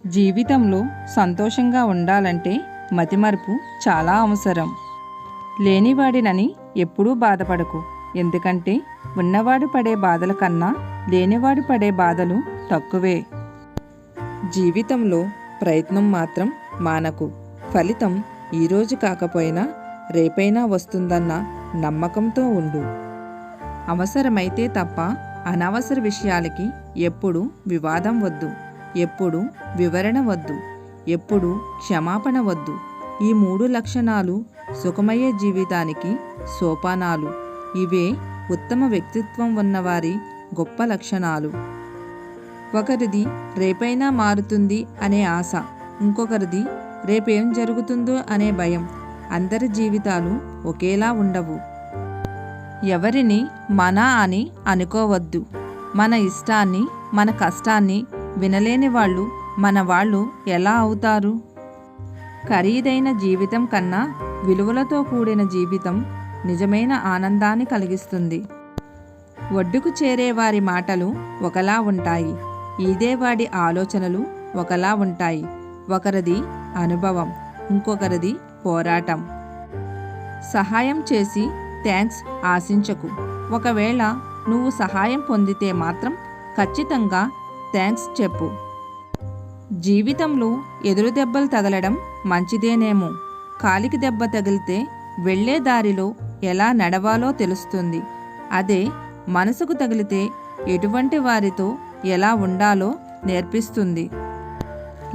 జీవితంలో సంతోషంగా ఉండాలంటే మతిమరుపు చాలా అవసరం. లేనివాడినని ఎప్పుడూ బాధపడకు, ఎందుకంటే ఉన్నవాడు పడే బాధల కన్నా లేనివాడు పడే బాధలు తక్కువే. జీవితంలో ప్రయత్నం మాత్రం మానకు. ఫలితం ఈరోజు కాకపోయినా రేపైనా వస్తుందన్న నమ్మకంతో ఉండు. అవసరమైతే తప్ప అనవసర విషయాలకి ఎప్పుడు వివాదం వద్దు, ఎప్పుడు వివరణ వద్దు, ఎప్పుడు క్షమాపణ వద్దు. ఈ 3 లక్షణాలు సుఖమయ్యే జీవితానికి సోపానాలు. ఇవే ఉత్తమ వ్యక్తిత్వం ఉన్నవారి గొప్ప లక్షణాలు. ఒకరిది రేపైనా మారుతుంది అనే ఆశ, ఇంకొకరిది రేపేం జరుగుతుందో అనే భయం. అందరి జీవితాలు ఒకేలా ఉండవు. ఎవరిని మన అని అనుకోవద్దు. మన ఇష్టాన్ని, మన కష్టాన్ని వినలేని వాళ్ళు మన వాళ్ళు ఎలా అవుతారు? ఖరీదైన జీవితం కన్నా విలువలతో కూడిన జీవితం నిజమైన ఆనందాన్ని కలిగిస్తుంది. ఒడ్డుకు చేరేవారి మాటలు ఒకలా ఉంటాయి, ఈదేవాడి ఆలోచనలు ఒకలా ఉంటాయి. ఒకరిది అనుభవం, ఇంకొకరిది పోరాటం. సహాయం చేసి థ్యాంక్స్ ఆశించకు. ఒకవేళ నువ్వు సహాయం పొందితే మాత్రం ఖచ్చితంగా థ్యాంక్స్ చెప్పు. జీవితంలో ఎదురు దెబ్బలు తగలడం మంచిదేనేమో. కాలికి దెబ్బ తగిలితే వెళ్ళే దారిలో ఎలా నడవాలో తెలుస్తుంది. అదే మనసుకు తగిలితే ఎటువంటి వారితో ఎలా ఉండాలో నేర్పిస్తుంది.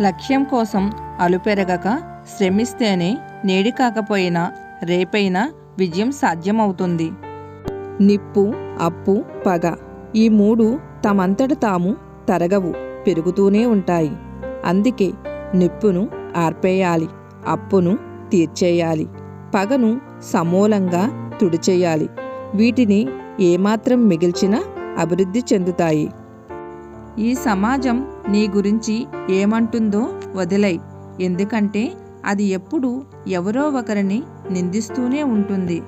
లక్ష్యం కోసం అలుపెరగక శ్రమిస్తేనే నేడి కాకపోయినా రేపైనా విజయం సాధ్యమవుతుంది. నిప్పు, అప్పు, పగ ఈ 3 తమంతట తాము తరగవు, పెరుగుతూనే ఉంటాయి. అందుకే నిప్పును ఆర్పేయాలి, అప్పును తీర్చేయాలి, పగను సమూలంగా తుడిచేయాలి. వీటిని ఏమాత్రం మిగిల్చినా అభివృద్ధి చెందుతాయి. ఈ సమాజం నీ గురించి ఏమంటుందో వదిలై, ఎందుకంటే అది ఎప్పుడూ ఎవరో ఒకరిని నిందిస్తూనే ఉంటుంది.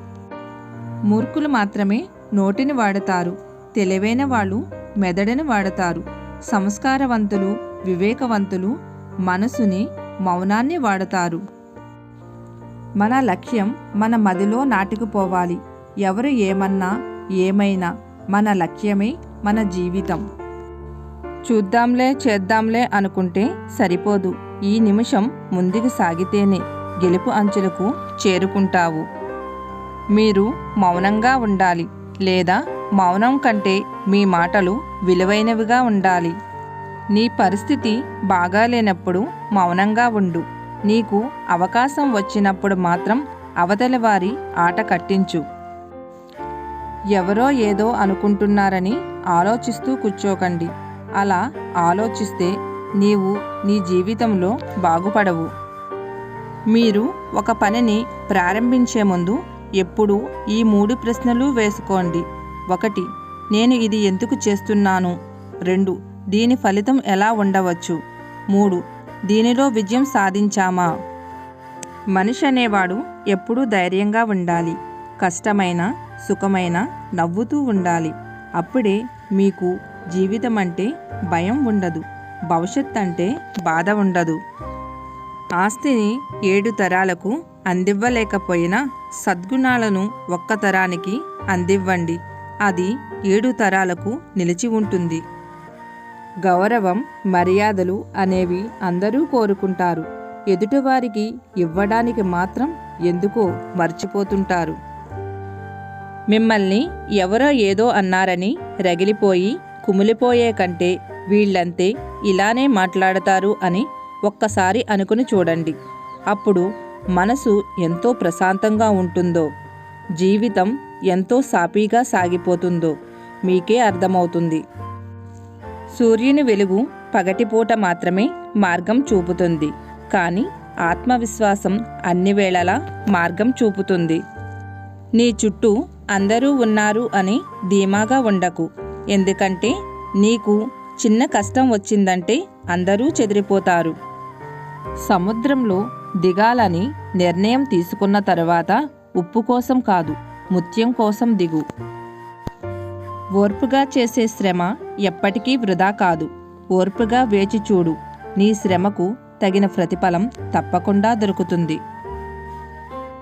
మూర్ఖులు మాత్రమే నోటిని వాడతారు, తెలివైన వాళ్ళు మెదడుని వాడతారు. సంస్కారవంతులు, వివేకవంతులు మనసుని, మౌనాన్ని వాడతారు. మన లక్ష్యం మన మదిలో నాటుకుపోవాలి. ఎవరు ఏమన్నా ఏమైనా మన లక్ష్యమే మన జీవితం. చూద్దాంలే చేద్దాంలే అనుకుంటే సరిపోదు. ఈ నిమిషం ముందుకు సాగితేనే గెలుపు అంచులకు చేరుకుంటావు. మీరు మౌనంగా ఉండాలి, లేదా మౌనం కంటే మీ మాటలు విలువైనవిగా ఉండాలి. నీ పరిస్థితి బాగాలేనప్పుడు మౌనంగా ఉండు. నీకు అవకాశం వచ్చినప్పుడు మాత్రం అవతలి వారి ఆట కట్టించు. ఎవరో ఏదో అనుకుంటున్నారని ఆలోచిస్తూ కూర్చోకండి. అలా ఆలోచిస్తే నీవు నీ జీవితంలో బాగుపడవు. మీరు ఒక పనిని ప్రారంభించే ముందు ఎప్పుడూ ఈ 3 ప్రశ్నలు వేసుకోండి. 1. నేను ఇది ఎందుకు చేస్తున్నాను? 2. దీని ఫలితం ఎలా ఉండవచ్చు? 3. దీనిలో విజయం సాధించామా? మనిషి అనేవాడు ఎప్పుడూ ధైర్యంగా ఉండాలి. కష్టమైన, సుఖమైన నవ్వుతూ ఉండాలి. అప్పుడే మీకు జీవితం అంటే భయం ఉండదు, భవిష్యత్ అంటే బాధ ఉండదు. ఆస్తిని 7 తరాలకు అందివ్వలేకపోయినా సద్గుణాలను ఒక్క తరానికి అందివ్వండి. అది 7 తరాలకు నిలిచి ఉంటుంది. గౌరవం, మర్యాదలు అనేవి అందరూ కోరుకుంటారు. ఎదుటివారికి ఇవ్వడానికి మాత్రం ఎందుకో మర్చిపోతుంటారు. మిమ్మల్ని ఎవరో ఏదో అన్నారని రగిలిపోయి కుమిలిపోయే కంటే వీళ్ళంతే, ఇలానే మాట్లాడతారు అని ఒక్కసారి అనుకుని చూడండి. అప్పుడు మనసు ఎంతో ప్రశాంతంగా ఉంటుందో, జీవితం ఎంతో సాఫీగా సాగిపోతుందో మీకే అర్థమవుతుంది. సూర్యుని వెలుగు పగటిపూట మాత్రమే మార్గం చూపుతుంది, కానీ ఆత్మవిశ్వాసం అన్ని వేళలా మార్గం చూపుతుంది. నీ చుట్టూ అందరూ ఉన్నారు అని ధీమాగా ఉండకు, ఎందుకంటే నీకు చిన్న కష్టం వచ్చిందంటే అందరూ చెదిరిపోతారు. సముద్రంలో దిగాలని నిర్ణయం తీసుకున్న తర్వాత ఉప్పు కోసం కాదు, ముత్యం కోసం దిగు. ఓర్పుగా చేసే శ్రమ ఎప్పటికీ వృధా కాదు. ఓర్పుగా వేచి చూడు, నీ శ్రమకు తగిన ప్రతిఫలం తప్పకుండా దొరుకుతుంది.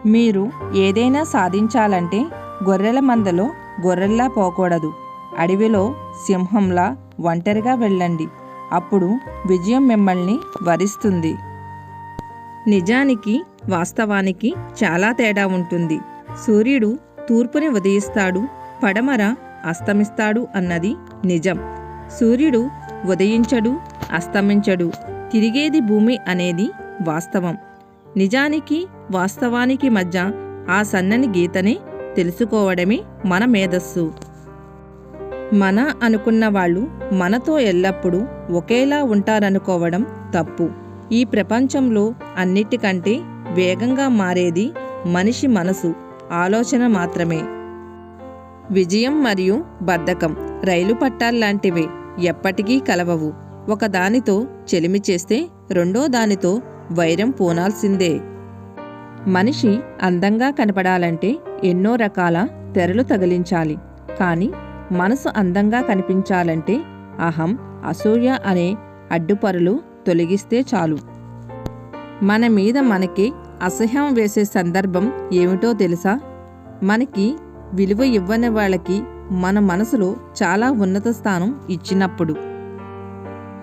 మీరు ఏదైనా సాధించాలంటే గొర్రెల మందలో గొర్రెల్లా పోకూడదు. అడవిలో సింహంలా ఒంటరిగా వెళ్ళండి. అప్పుడు విజయం మిమ్మల్ని వరిస్తుంది. నిజానికి వాస్తవానికి చాలా తేడా ఉంటుంది. సూర్యుడు తూర్పుని ఉదయిస్తాడు, పడమర అస్తమిస్తాడు అన్నది నిజం. సూర్యుడు ఉదయించడు, అస్తమించడు, తిరిగేది భూమి అనేది వాస్తవం. నిజానికి వాస్తవానికి మధ్య ఆ సన్నని గీతనే తెలుసుకోవడమే మన మేధస్సు. మన అనుకున్న వాళ్ళు మనతో ఎల్లప్పుడూ ఒకేలా ఉంటారనుకోవడం తప్పు. ఈ ప్రపంచంలో అన్నిటికంటే వేగంగా మారేది మనిషి మనసు, ఆలోచన మాత్రమే. విజయం మరియు బద్ధకం రైలు పట్టాల్లాంటివే, ఎప్పటికీ కలవవు. ఒకదానితో చెలిమి చేస్తే రెండో దానితో వైరం పూనాల్సిందే. మనిషి అందంగా కనపడాలంటే ఎన్నో రకాల తెరలు తగిలించాలి. కానీ మనసు అందంగా కనిపించాలంటే అహం, అసూయ అనే అడ్డుపరులు తొలగిస్తే చాలు. మన మీద మనకి అసహ్యం వేసే సందర్భం ఏమిటో తెలుసా? మనకి విలువ ఇవ్వని వాళ్ళకి మన మనసులో చాలా ఉన్నత స్థానం ఇచ్చినప్పుడు.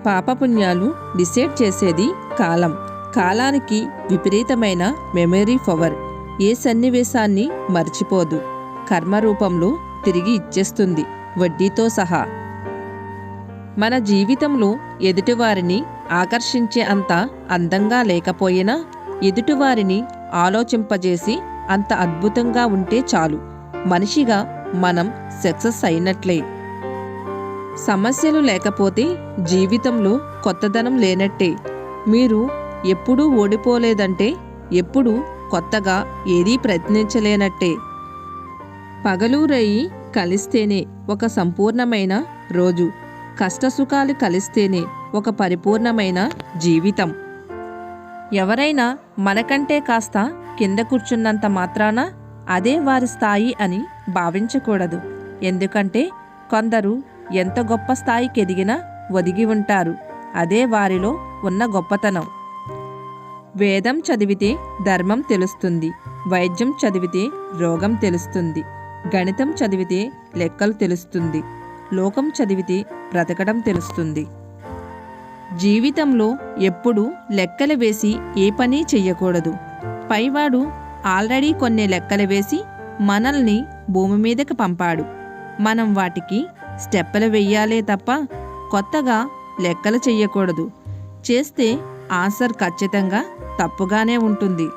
పాపపుణ్యాలు డిసైడ్ చేసేది కాలం. కాలానికి విపరీతమైన మెమరీ పవర్. ఏ సన్నివేశాన్ని మర్చిపోదు. కర్మ రూపంలో తిరిగి ఇచ్చేస్తుంది, వడ్డీతో సహా. మన జీవితంలో ఎదుటివారిని ఆకర్షించే అంత అందంగా లేకపోయినా ఎదుటివారిని ఆలోచింపజేసి అంత అద్భుతంగా ఉంటే చాలు. మనిషిగా మనం సక్సెస్ అయినట్లే. సమస్యలు లేకపోతే జీవితంలో కొత్తదనం లేనట్టే. మీరు ఎప్పుడూ ఓడిపోలేదంటే ఎప్పుడూ కొత్తగా ఏదీ ప్రయత్నించలేనట్టే. పగలు రేయి కలిస్తేనే ఒక సంపూర్ణమైన రోజు. కష్టసుఖాలు కలిస్తేనే ఒక పరిపూర్ణమైన జీవితం. ఎవరైనా మనకంటే కాస్త కింద కూర్చున్నంత మాత్రాన అదే వారి స్థాయి అని భావించకూడదు. ఎందుకంటే కొందరు ఎంత గొప్ప స్థాయికి ఎదిగినా ఒదిగి ఉంటారు. అదే వారిలో ఉన్న గొప్పతనం. వేదం చదివితే ధర్మం తెలుస్తుంది. వైద్యం చదివితే రోగం తెలుస్తుంది. గణితం చదివితే లెక్కలు తెలుస్తుంది. లోకం చదివితే బ్రతకడం తెలుస్తుంది. జీవితంలో ఎప్పుడూ లెక్కలు వేసి ఏ పని చెయ్యకూడదు. పైవాడు ఆల్రెడీ కొన్ని లెక్కలు వేసి మనల్ని భూమి మీదకి పంపాడు. మనం వాటికి స్టెప్పులు వెయ్యాలే తప్ప కొత్తగా లెక్కలు చెయ్యకూడదు. చేస్తే ఆన్సర్ ఖచ్చితంగా తప్పుగానే ఉంటుంది.